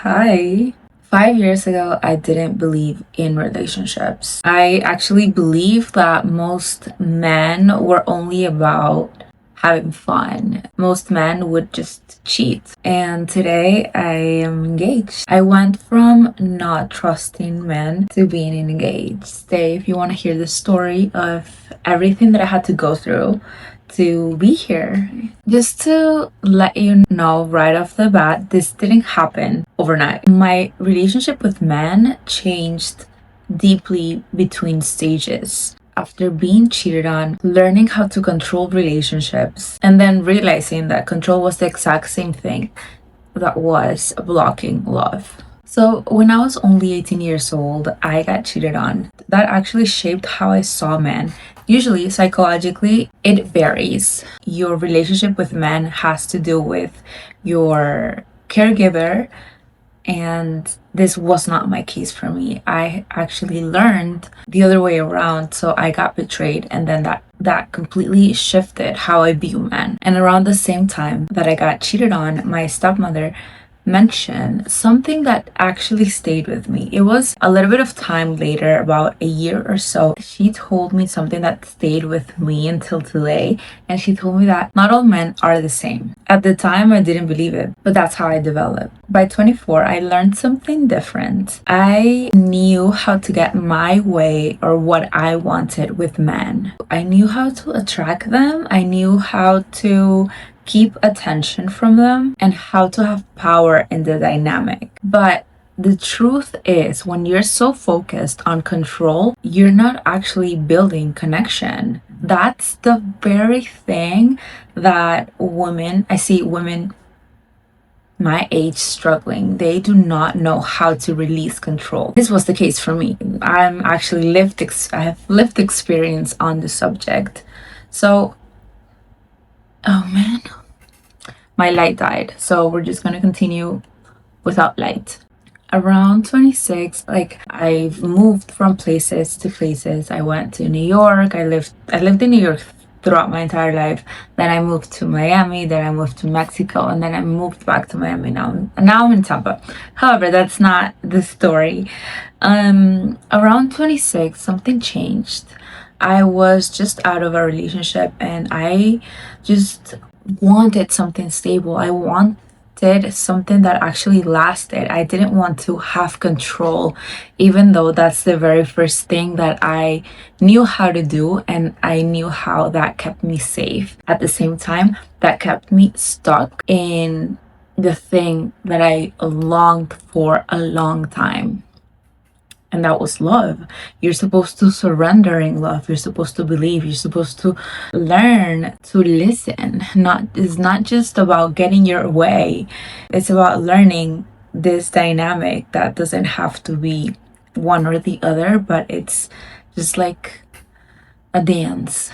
Hi. 5 years ago, I didn't believe in relationships. I actually believed that most men were only about having fun. Most men would just cheat. And today I am engaged. I went from not trusting men to being engaged. Stay if you want to hear the story of everything that I had to go through to be here. Just to let you know right off the bat, this didn't happen overnight. My relationship with men changed deeply between stages. After being cheated on, learning how to control relationships, and then realizing that control was the exact same thing that was blocking love. So, when I was only 18 years old, I got cheated on. That actually shaped how I saw men. Usually, psychologically, it varies. Your relationship with men has to do with your caregiver, and this was not my case for me. I actually learned the other way around, so I got betrayed, and then that completely shifted how I view men. And around the same time that I got cheated on, my stepmother mentioned something that actually stayed with me. It was a little bit of time later, about a year or so. She told me something that stayed with me until today, and she told me that not all men are the same. At the time, I didn't believe it, but that's how I developed. By 24, I learned something different. I knew how to get my way or what I wanted with men. I knew how to attract them. I knew how to keep attention from them and how to have power in the dynamic. But the truth is, when you're so focused on control, you're not actually building connection. That's the very thing that I see women my age struggling. They do not know how to release control. This was the case for me. I have lived experience on the subject. So, oh man, my light died. So we're just gonna continue without light. Around 26, I've moved from places to places. I went to New York. I lived in New York throughout my entire life. Then I moved to Miami, then I moved to Mexico, and then I moved back to Miami. Now I'm in Tampa. However, that's not the story. Around 26, something changed. I was just out of a relationship and I just wanted something stable. I wanted something that actually lasted. I didn't want to have control, even though that's the very first thing that I knew how to do, and I knew how that kept me safe. At the same time, that kept me stuck in the thing that I longed for a long time. And that was love. You're supposed to surrender in love. You're supposed to believe. You're supposed to learn to listen. It's not just about getting your way. It's about learning this dynamic that doesn't have to be one or the other, but it's just like a dance.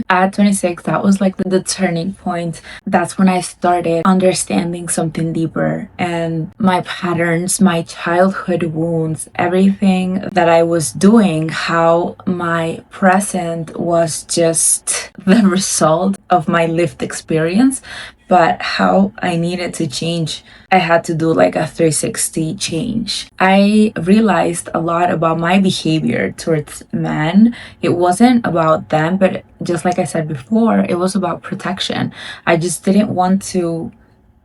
At 26, that was like the turning point. That's when I started understanding something deeper, and my patterns, my childhood wounds, everything that I was doing, how my present was just the result of my lived experience, but how I needed to change. I had to do like a 360 change. I realized a lot about my behavior towards men. It wasn't about them, but just like I said before, it was about protection. I just didn't want to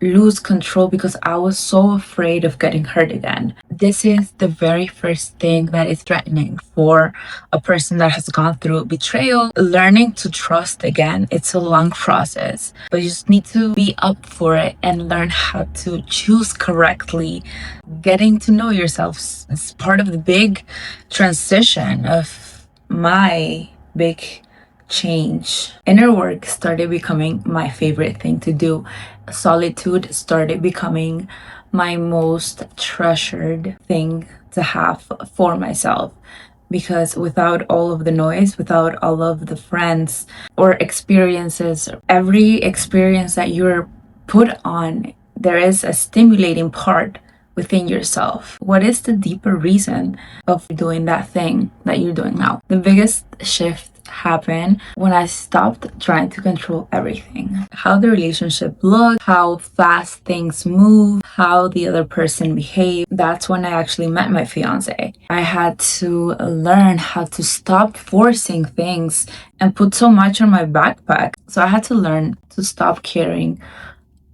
lose control because I was so afraid of getting hurt again. This is the very first thing that is threatening for a person that has gone through betrayal. Learning to trust again, it's a long process, but you just need to be up for it and learn how to choose correctly. Getting to know yourself is part of the big transition of my big change. Inner work started becoming my favorite thing to do. Solitude started becoming my most treasured thing to have for myself, because without all of the noise, without all of the friends or experiences, every experience that you're put on, there is a stimulating part within yourself. What is the deeper reason of doing that thing that you're doing now? The biggest shift happened when I stopped trying to control everything. How the relationship looked, how fast things move, how the other person behaved. That's when I actually met my fiance. I had to learn how to stop forcing things and put so much on my backpack. So I had to learn to stop carrying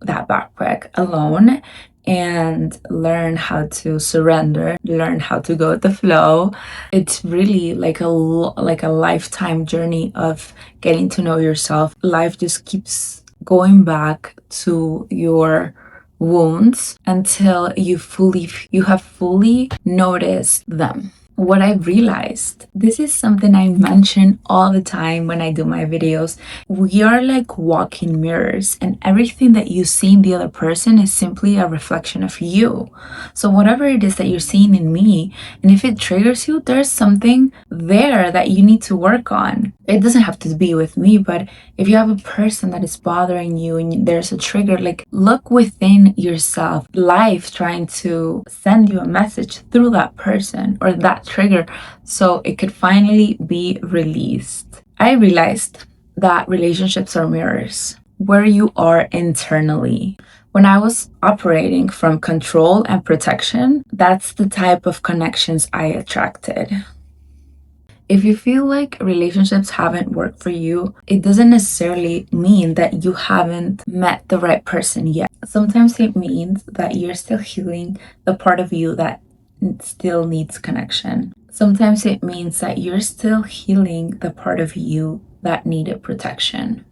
that backpack alone and learn how to surrender, learn how to go with the flow. It's really like a lifetime journey of getting to know yourself. Life just keeps going back to your wounds until you have fully noticed them. What I realized, this is something I mention all the time when I do my videos. We are like walking mirrors, and everything that you see in the other person is simply a reflection of you. So whatever it is that you're seeing in me, and if it triggers you, there's something there that you need to work on. It doesn't have to be with me, but if you have a person that is bothering you and there's a trigger, like look within yourself. Life trying to send you a message through that person or that trigger so it could finally be released. I realized that relationships are mirrors where you are internally. When I was operating from control and protection, that's the type of connections I attracted. If you feel like relationships haven't worked for you, it doesn't necessarily mean that you haven't met the right person yet. Sometimes it means that you're still healing the part of you that still needs connection. Sometimes it means that you're still healing the part of you that needed protection.